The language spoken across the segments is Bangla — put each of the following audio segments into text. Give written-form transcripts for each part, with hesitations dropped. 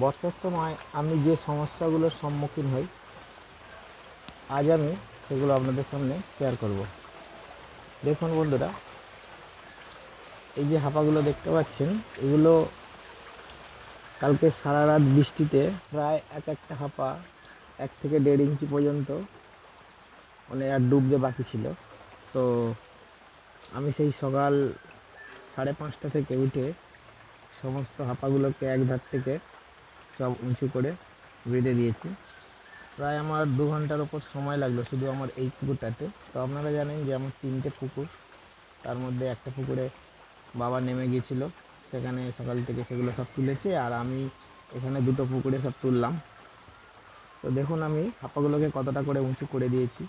বর্ষার সময় আমি যে সমস্যাগুলোর সম্মুখীন হই, আজ আমি সেগুলো আপনাদের সামনে শেয়ার করব। দেখুন বন্ধুরা, এই যে হাঁপাগুলো দেখতে পাচ্ছেন, এগুলো কালকে সারা রাত বৃষ্টিতে প্রায় এক একটা হাঁপা 1 থেকে 1.5 ইঞ্চি পর্যন্ত মানে আর ডুবতে বাকি ছিল। তো আমি সেই সকাল 5:30 থেকে উঠে সমস্ত হাঁপাগুলোকে এক ধার থেকে সব উঁচু করে বেঁধে দিয়েছি। প্রায় আমার 2 ঘন্টার ওপর সময় লাগলো শুধু আমার এই পুকুরটাতে। তো আপনারা জানেন যে আমার 3টে পুকুর, তার মধ্যে একটা পুকুরে বাবা নেমে গিয়েছিল, সেখানে সকাল থেকে সেগুলো সব তুলেছে, আর আমি এখানে 2টো পুকুরে সব তুললাম। তো দেখুন আমি হাঁপাগুলোকে কতটা করে উঁচু করে দিয়েছি।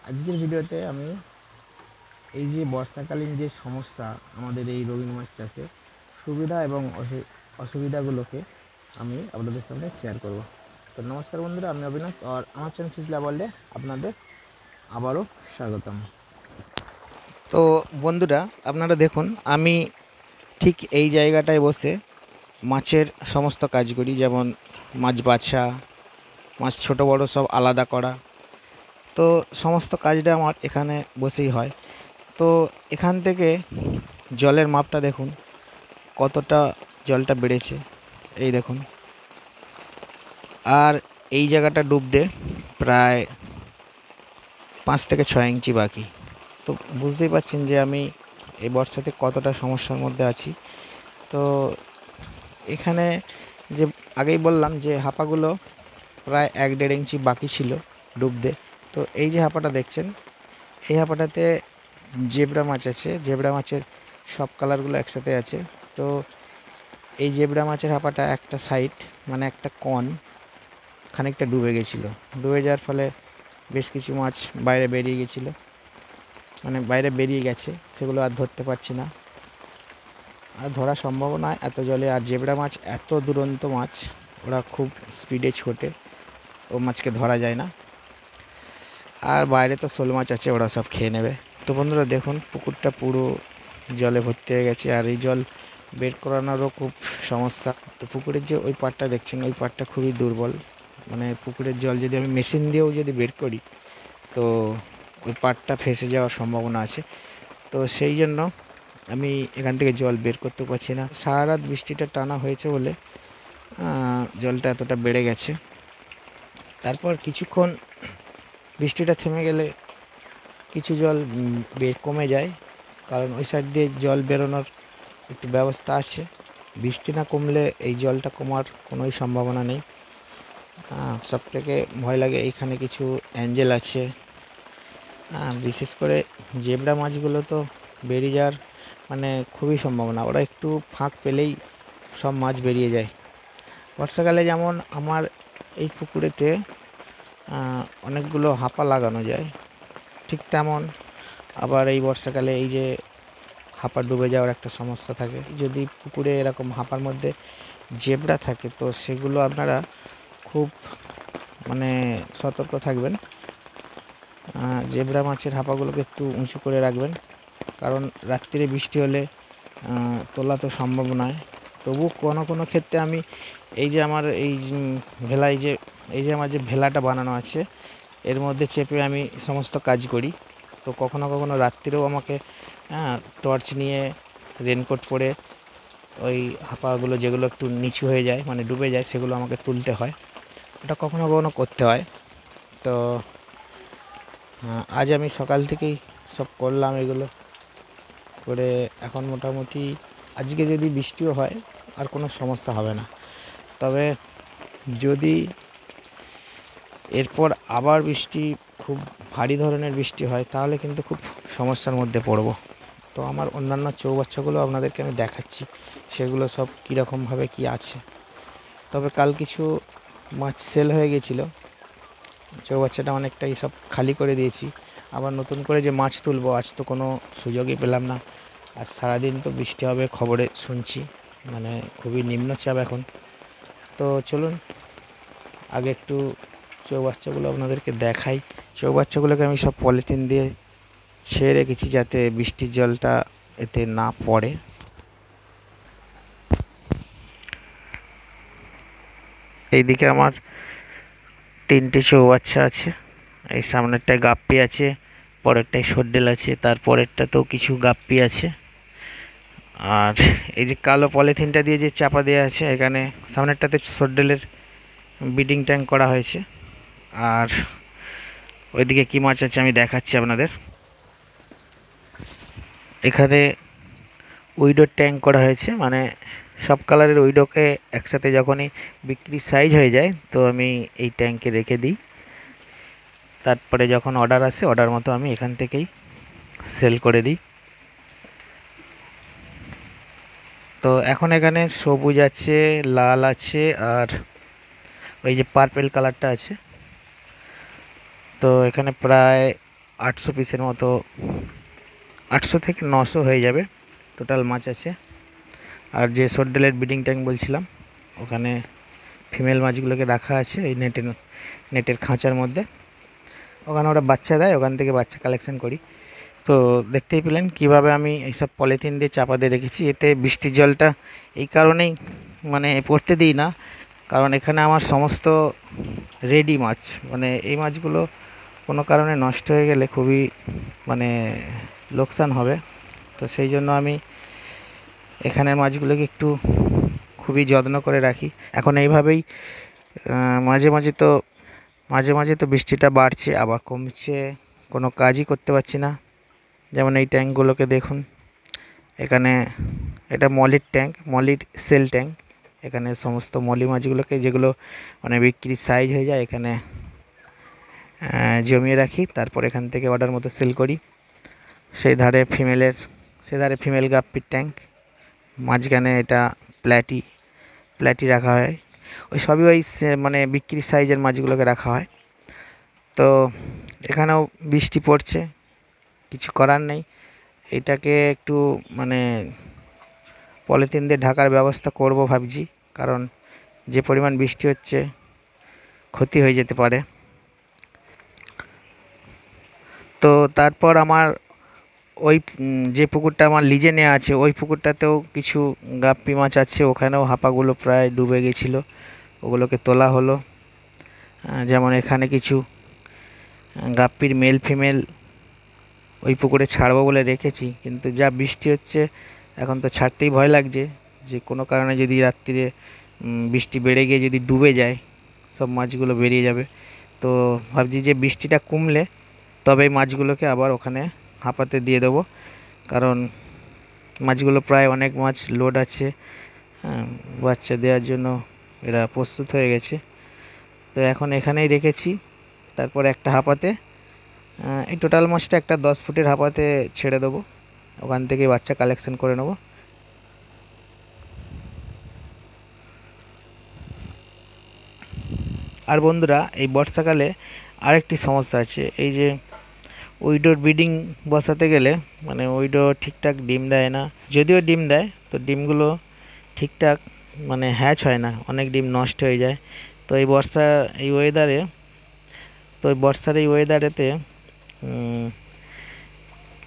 আজকের ভিডিওতে আমি এই যে বর্ষাকালীন যে সমস্যা আমাদের এই রবি মাছ চাষে, সুবিধা এবং অসুবিধাগুলোকে আমি আপনাদের সামনে শেয়ার করব। তো নমস্কার বন্ধুরা, আমি অবিনাশ, আর আমার চ্যানেল ফিশলা ওয়ার্ল্ডে আপনাদের আবারও স্বাগতম। তো বন্ধুরা, আপনারা দেখুন আমি ঠিক এই জায়গাটায় বসে মাছের সমস্ত কাজ করি, যেমন মাছ বাছা, মাছ ছোট বড় সব আলাদা করা। তো সমস্ত কাজটা আমার এখানে বসেই হয়। তো এখান থেকে জলের মাপটা দেখুন কতটা জলটা বেড়েছে, এই দেখুন। আর এই জায়গাটা ডুবতে প্রায় 5 থেকে 6 ইঞ্চি বাকি। তো বুঝতেই পারছেন যে আমি এই বর্ষাতে কতটা সমস্যার মধ্যে আছি। তো এখানে যে আগেই বললাম যে হাঁপাগুলো প্রায় 1-1.5 ইঞ্চি বাকি ছিল ডুবতে। তো এই যে হাঁপাটা দেখছেন, এই হাঁপাটাতে জেবরা মাছ আছে। জেবরা মাছের সব কালারগুলো একসাথে আছে। তো এই জেবরা মাছের হাঁপাটা একটা সাইড, মানে একটা কন, খানিকটা ডুবে গেছিলো। ডুবে যাওয়ার ফলে বেশ কিছু মাছ বাইরে বেরিয়ে গেছিলো, মানে বাইরে বেরিয়ে গেছে, সেগুলো আর ধরতে পারছি না, আর ধরা সম্ভব নয় এত জলে। আর জেবরা মাছ এত দুরন্ত মাছ, ওরা খুব স্পিডে ছোটে, ও মাছকে ধরা যায় না। আর বাইরে তো শোল মাছ আছে, ওরা সব খেয়ে নেবে। তো বন্ধুরা দেখুন, পুকুরটা পুরো জলে ভর্তি হয়ে গেছে, আর এই জল বের করানোরও খুব সমস্যা। তো পুকুরের যে ওই পাড়টা দেখছেন, ওই পাড়টা খুবই দুর্বল, মানে পুকুরের জল যদি আমি মেশিন দিয়েও যদি বের করি, তো ওই পাড়টা ফেঁসে যাওয়ার সম্ভাবনা আছে। তো সেই জন্য আমি এখান থেকে জল বের করতে পারছি না। সারা রাত বৃষ্টিটা টানা হয়েছে বলে জলটা এতটা বেড়ে গেছে। তারপর কিছুক্ষণ বৃষ্টিটা থেমে গেলে কিছু জল কমে যায়, কারণ ওই সাইড দিয়ে জল বেরোনোর একটু ব্যবস্থা আছে। বৃষ্টি না কমলে এই জলটা কমার কোনোই সম্ভাবনা নেই। সব থেকে ভয় লাগে, এইখানে কিছু অ্যাঞ্জেল আছে। বিশেষ করে জেবরা মাছগুলো তো বেরিয়ে যাওয়ার মানে খুবই সম্ভাবনা, ওরা একটু ফাঁক পেলেই সব মাছ বেরিয়ে যায়। বর্ষাকালে যেমন আমার এই পুকুরেতে অনেকগুলো হাঁপা লাগানো যায়, ঠিক তেমন আবার এই বর্ষাকালে এই যে হাঁপা ডুবে যাওয়ার একটা সমস্যা থাকে। যদি পুকুরে এরকম হাঁপার মধ্যে জেবরা থাকে, তো সেগুলো আপনারা খুব মানে সতর্ক থাকবেন। জেবরা মাছের হাঁপাগুলোকে একটু উঁচু করে রাখবেন, কারণ রাত্রিরে বৃষ্টি হলে তোলা তো সম্ভব নয়। তবু কোনো কোনো ক্ষেত্রে আমি এই যে আমার এই ভেলায় যে এই যে আমার যে ভেলাটা বানানো আছে, এর মধ্যে চেপে আমি সমস্ত কাজ করি। তো কখনো কখনো রাত্রিরেও আমাকে টর্চ নিয়ে, রেনকোট পরে ওই হাঁপাগুলো যেগুলো একটু নিচু হয়ে যায়, মানে ডুবে যায়, সেগুলো আমাকে তুলতে হয়। ওটা কখনো কখনো করতে হয়। তো আজ আমি সকাল থেকেই সব করলাম, এগুলো করে এখন মোটামুটি আজকে যদি বৃষ্টিও হয় আর কোনো সমস্যা হবে না। তবে যদি এরপর আবার বৃষ্টি, খুব ভারী ধরনের বৃষ্টি হয়, তাহলে কিন্তু খুব সমস্যার মধ্যে পড়ব। তো আমার অন্যান্য চৌবাচ্চাগুলো আপনাদেরকে আমি দেখাচ্ছি, সেগুলো সব কীরকমভাবে কি আছে। তবে কাল কিছু মাছ সেল হয়ে গেছিলো, চৌবাচ্চাটা অনেকটাই সব খালি করে দিয়েছি। আবার নতুন করে যে মাছ তুলবো, আজ তো কোনো সুযোগই পেলাম না। আর সারাদিন তো বৃষ্টি হবে খবরে শুনছি, মানে খুবই নিম্নচাপ এখন। তো চলুন আগে একটু চৌবাচ্চাগুলো আপনাদেরকে দেখাই। চৌবাচ্চাগুলোকে আমি সব পলিথিন দিয়ে ছেড়ে রেখেছি, যাতে বৃষ্টির জলটা এতে না পড়ে। এইদিকে আমার 3টে চৌবাচ্চা আছে, এই সামনেরটায় গাপ্পি আছে, পরেরটায় সর্ডেল আছে, তারপরেরটাতেও কিছু গাপ্পি আছে। আর এই যে কালো পলিথিনটা দিয়ে যে চাপা দেওয়া আছে, এখানে সামনেরটাতে সর্ডেলের ব্রিডিং ট্যাঙ্ক করা হয়েছে। আর ওইদিকে কি মাছ আছে আমি দেখাচ্ছি আপনাদের। এখানে উইডোর ট্যাঙ্ক করা হয়েছে, মানে সব কালারের উইডোকে একসাথে যখনই বিক্রির সাইজ হয়ে যায় তো আমি এই ট্যাঙ্কে রেখে দিই। তারপরে যখন অর্ডার আসে অর্ডার মতো আমি এখান থেকেই সেল করে দিই। তো এখন এখানে সবুজ আছে, লাল আছে, আর ওই যে পার্পেল কালারটা আছে। তো এখানে প্রায় 800 পিসের মতো, 800 থেকে 900 হয়ে যাবে টোটাল মাছ আছে। আর যে সর্ডেলের ব্রিডিং ট্যাঙ্ক বলছিলাম, ওখানে ফিমেল মাছগুলোকে রাখা আছে এই নেটের খাঁচার মধ্যে। ওখানে ওরা বাচ্চা দেয়, ওখান থেকে বাচ্চা কালেকশন করি। তো দেখতেই পেলেন কিভাবে আমি এইসব পলিথিন দিয়ে চাপা দিয়ে রেখেছি। এতে বৃষ্টির জলটা এই কারণেই মানে পড়তে দিই না, কারণ এখানে আমার সমস্ত রেডি মাছ, মানে এই মাছগুলো কোনো কারণে নষ্ট হয়ে গেলে খুবই মানে লোকসান হবে। তো সেই জন্য আমি এখানের মাছগুলোকে একটু খুবই যত্ন করে রাখি। এখন এইভাবেই মাঝে মাঝে তো বৃষ্টিটা বাড়ছে আবার কমছে, কোনো কাজই করতে পারছি না। যেমন এই ট্যাঙ্কগুলোকে দেখুন, এখানে এটা মলির ট্যাঙ্ক, মলির সেল ট্যাঙ্ক। এখানে সমস্ত মলি মাছগুলোকে যেগুলো মানে বিক্রির সাইজ হয়ে যায় এখানে জমিয়ে রাখি, তারপর এখান থেকে অর্ডার মতো সেল করি। সেই ধারে ফিমেল গাপ্পির ট্যাঙ্ক, মাঝখানে এটা প্ল্যাটি রাখা হয়। ওই সবই ওই মানে বিক্রির সাইজের মাছগুলোকে রাখা হয়। তো এখানেও বৃষ্টি পড়ছে, কিছু করার নেই, এটাকে একটু মানে পলিথিন দিয়ে ঢাকার ব্যবস্থা করব ভাবছি, কারণ যে পরিমাণ বৃষ্টি হচ্ছে ক্ষতি হয়ে যেতে পারে। তো তারপর আমার ওই যে পুকুরটা আমার লিজে নেওয়া আছে ওই পুকুরটাতেও কিছু গাপ্পি মাছ আছে, ওখানেও হাঁপাগুলো প্রায় ডুবে গেছিলো, ওগুলোকে তোলা হলো। যেমন এখানে কিছু গাপ্পির মেল ফিমেল ওই পুকুরে ছাড়বো বলে রেখেছি, কিন্তু যা বৃষ্টি হচ্ছে এখন তো ছাড়তেই ভয় লাগছে, যে কোনো কারণে যদি রাত্রিরে বৃষ্টি বেড়ে গিয়ে যদি ডুবে যায় সব মাছগুলো বেরিয়ে যাবে। তো ভাবছি যে বৃষ্টিটা কমলে তবে মাছগুলোকে আবার ওখানে হাঁপাতে দিয়ে দেবো, কারণ মাছগুলো প্রায় অনেক মাছ লোড আছে, বাচ্চা দেওয়ার জন্য এরা প্রস্তুত হয়ে গেছে। তো এখন এখানেই রেখেছি, তারপর একটা হাঁপাতে এই টোটাল মাছটা একটা 10 ফুটের হাঁপাতে ছেড়ে দেবো, ওখান থেকে বাচ্চা কালেকশন করে নেব। আর বন্ধুরা এই বর্ষাকালে আরেকটি সমস্যা আছে, এই যে উইডোর ব্রিডিং বসাতে গেলে মানে উইডো ঠিকঠাক ডিম দেয় না, যদিও ডিম দেয় তো ডিমগুলো ঠিকঠাক মানে হ্যাচ হয় না, অনেক ডিম নষ্ট হয়ে যায়। তো এই ওয়েদারে বর্ষার এই ওয়েদারেতে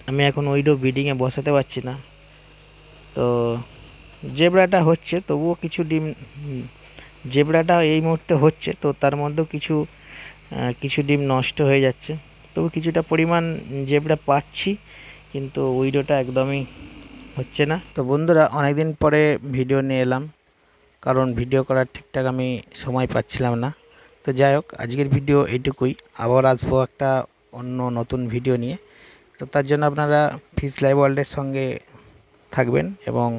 আমি এখন উইডো ব্রিডিংয়ে বসাতে পারছি না। তো জেব্রাটা হচ্ছে, তবুও কিছু ডিম জেব্রাটা এই মুহূর্তে হচ্ছে, তো তার মধ্যেও কিছু ডিম নষ্ট হয়ে যাচ্ছে, তবু কিছুটা পরিমাণ জেব্রা পাচ্ছি, কিন্তু উইডোটা একদমই হচ্ছে না। তো বন্ধুরা অনেকদিন পরে ভিডিও নিয়ে এলাম, কারণ ভিডিও করার ঠিকঠাক আমি সময় পাচ্ছিলাম না। তো যাই হোক, আজকের ভিডিও এইটুকুই, আবার আসবো একটা অন্য নতুন ভিডিও নিয়ে। তো তার জন্য আপনারা ফিশ লাইভ ওয়ার্ল্ডের সঙ্গে থাকবেন এবং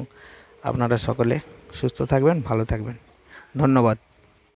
আপনারা সকলে সুস্থ থাকবেন, ভালো থাকবেন। ধন্যবাদ।